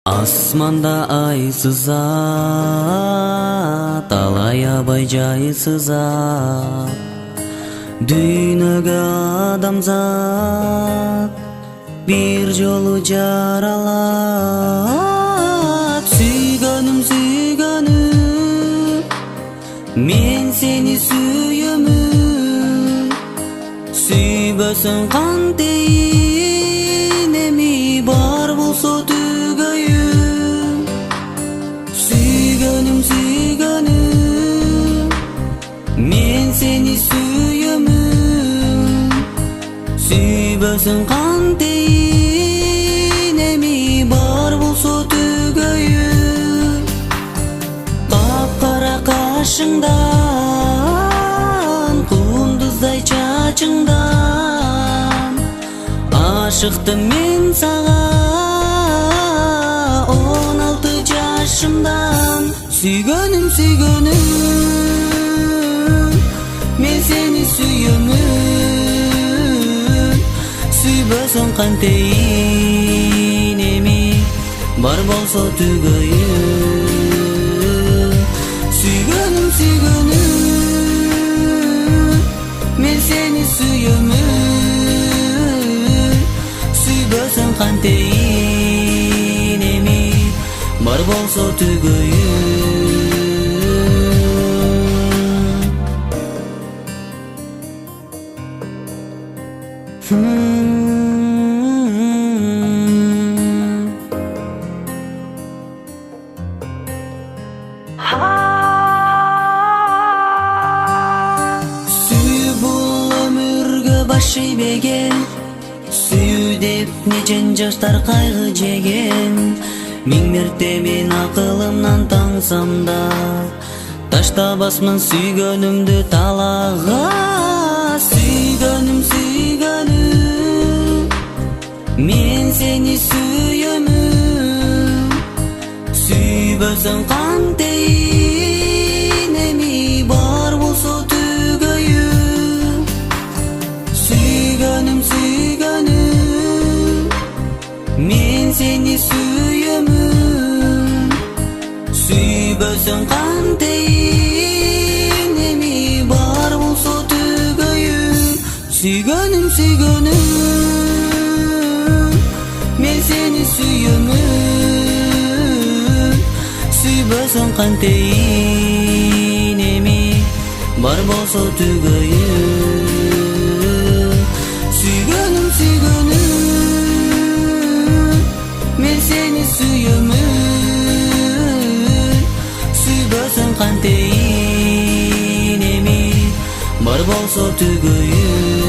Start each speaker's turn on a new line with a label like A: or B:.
A: Асманда ай сызат, алай абай жай сызат. Дүйнөгө адамзат бир жолу жаралат. Сүйгөнүм, сүйгөнүм, мен сени сүйөмүн. Сүйбөсөң кантейин, эми бар болсо түгөйүм. Сүйгөнүм, сүйгөнүм, мен сени сүйөмүн. Сүйбөсөң кантейин, эми бар болсо түгөйүм. Капкара кашыңдан, кундуздай чачыңдан ашыктым мен сага 16 жашымдан. Сүйгөнүм, сүйгөнүм, мен сени сүйөмүн. Сүйбөсөң кантейин, эми бар болсо түгөйүм. Сүйгөнүм, сүйгөнүм, мен сени сүйөмүн. Сүйбөсөң кантейин, эми бар болсо түгөйүм. Сүйүү бул өмүргө баш ийбеген, сүйүү деп нечен жаштар кайгы жеген. Миң мерте мен акылымнан таңсам да таштабасмын сүйгөнүмдү талага. Сүйгөнүм, сүйгөнүм, мен сени сүйөмүн. Сүйбөсөң кантейин, эми бар болсо түгөйүм. Сүйгөнүм, сүйгөнүм, мен сени сүйөмүн. Сүйбөсөң кантейин, эми бар болсо түгөйүм. Сүйгөнүм, сүйгөнүм, мен сени сүйөмүн. Сүйбөсөң кантейин, эми бар болсо түгөйүм. Сүйгөнүм, сүйгөнүм, мен сени сүйөмүн. Сүйбөсөң кантейин, эми бар болсо түгөйүм.